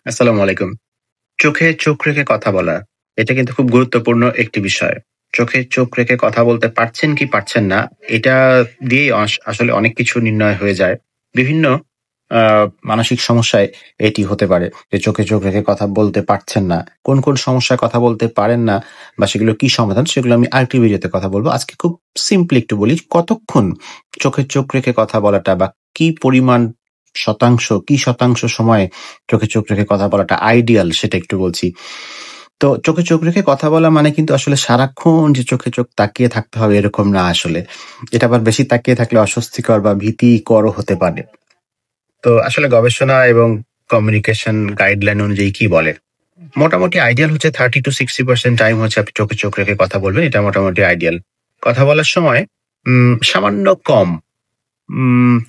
আসসালামু আলাইকুম। চোখে চোখ রেখে কথা বলা, এটা কিন্তু খুব গুরুত্বপূর্ণ একটি বিষয়। চোখে চোখ রেখে কথা বলতে পারছেন কি পারছেন না, এটা দিয়েই আসলে অনেক কিছু নির্ণয় হয়ে যায়। বিভিন্ন আ মানসিক সমস্যায় এটি হতে পারে যে চোখে চোখ রেখে কথা বলতে পারছেন না। কোন সমস্যায় কথা বলতে পারেন না বা সেগুলোর কি সমাধান সেগুলো আমি আরেকটি ভিডিওতে কথা বলব। আজকে খুব সিম্পলি একটু বলি, কতক্ষণ চোখে চোখ রেখে কথা বলাটা বা কি পরিমাণ কি শতাংশ সময় চোখে চোখ রেখে কথা বলাটা আইডিয়াল সেটা একটু বলছি। তো চোখে চোখ রেখে কথা বলা মানে কিন্তু আসলে সারাক্ষণ যে চোখে চোখ তাকিয়ে থাকতে হবে এরকম না আসলে। এটা আবার বেশি তাকিয়ে থাকলে অস্বস্তিকর বা ভীতিকরও হতে পারে। তো আসলে গবেষণা এবং কমিউনিকেশন গাইডলাইন অনুযায়ী কি বলে? মোটামুটি আইডিয়াল হচ্ছে 30-60% টাইম হচ্ছে আপনি চোখে চোখ রেখে কথা বলবেন। এটা মোটামুটি আইডিয়াল। কথা বলার সময় সামান্য কম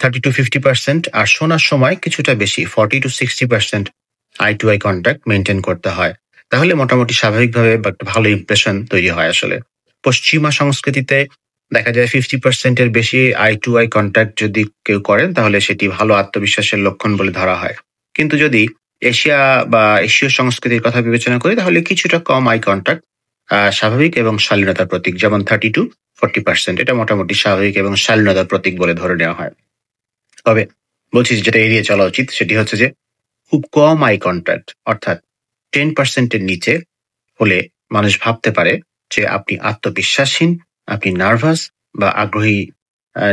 30-50% আর শোনার সময় কিছুটা বেশি 40-60% eye to eye contact maintain করতে হয়। তাহলে মোটামুটি স্বাভাবিকভাবে বা একটা ভালো ইমপ্রেশন তৈরি হয় আসলে। পশ্চিমা সংস্কৃতিতে দেখা যায় 50% এর বেশি আই টু আই কনট্যাক্ট যদি কেউ করেন তাহলে সেটি ভালো আত্মবিশ্বাসের লক্ষণ বলে ধরা হয়। কিন্তু যদি এশিয়া বা এশীয় সংস্কৃতির কথা বিবেচনা করি তাহলে কিছুটা কম আই কনট্যাক্ট স্বাভাবিক এবং শালীনতার প্রতীক। যেমন 30-40% এটা মোটামুটি স্বাভাবিক এবং শালীনতার প্রতীক বলে ধরে নেওয়া হয়। তবে বলছি যেটা এড়িয়ে চলা উচিত সেটি হচ্ছে যে খুব কম আই কনট্যাক্ট অর্থাৎ 10% এর নিচে হলে মানুষ ভাবতে পারে যে আপনি আত্মবিশ্বাসহীন, আপনি নার্ভাস বা আগ্রহী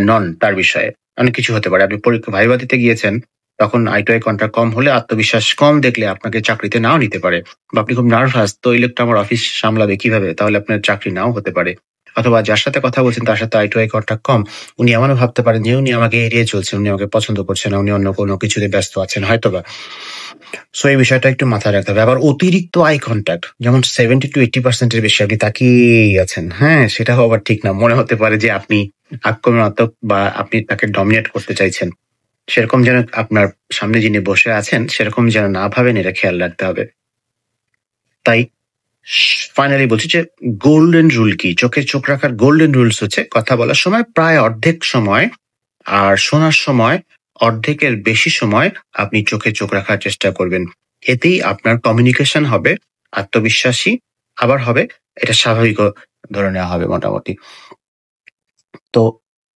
নন তার বিষয়ে। অনেক কিছু হতে পারে। আপনি পরীক্ষা ভাইবা দিতে গিয়েছেন, তখন আই টু আই কনট্যাক্ট কম হলে আত্মবিশ্বাস কম দেখলে আপনাকে চাকরিতে নাও নিতে পারে। বা আপনি খুব নার্ভাস, তো এই লোকটা আমার অফিস সামলাবে কিভাবে? তাহলে আপনার চাকরি নাও হতে পারে। অথবা যার সাথে কথা বলছেন তার সাথে আই টু আই কনট্যাক্ট কম। উনি এমনও ভাবতে পারেন যে উনি আমাকে এড়িয়ে চলছেন, উনি আমাকে পছন্দ করছেন না, উনি অন্য কোনো কিছুতে ব্যস্ত আছেন হয়তোবা। সো এই বিষয়টা একটু মাথায় রাখতে হবে। আবার অতিরিক্ত আই কনট্যাক্ট যেমন 70-80% এর বেশি আপনি তাকিয়েই আছেন। হ্যাঁ? সেটাও আবার ঠিক না। মনে হতে পারে যে আপনি আক্রমণাত্মক বা আপনি তাকে ডমিনেট করতে চাইছেন। সেরকম যেন আপনার সামনে যিনি বসে আছেন সেরকম যেন না ভাবেন, এটা খেয়াল রাখতে হবে। তাই ফাইনালি বলছি যে গোল্ডেন রুল কি? চোখে চোখ রাখার গোল্ডেন রুলস হচ্ছে কথা বলার সময় প্রায় অর্ধেক সময় আর শোনার সময় অর্ধেকের বেশি সময় আপনি চোখে চোখ রাখার চেষ্টা করবেন। এতেই আপনার কমিউনিকেশন হবে আত্মবিশ্বাসী, আবার হবে এটা স্বাভাবিকও ধরে নেওয়া হবে মোটামুটি। তো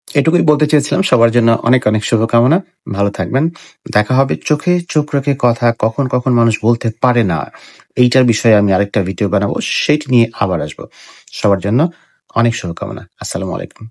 এটুকুই বলতে চেয়েছিলাম। সবার জন্য অনেক শুভকামনা। ভালো থাকবেন। দেখা হবে। চোখে চোখ রেখে কথা কখন মানুষ বলতে পারে না, এইটার বিষয়ে আমি আরেকটা ভিডিও বানাবো। সেটি নিয়ে আবার আসবো। সবার জন্য অনেক শুভকামনা। আসসালামু আলাইকুম।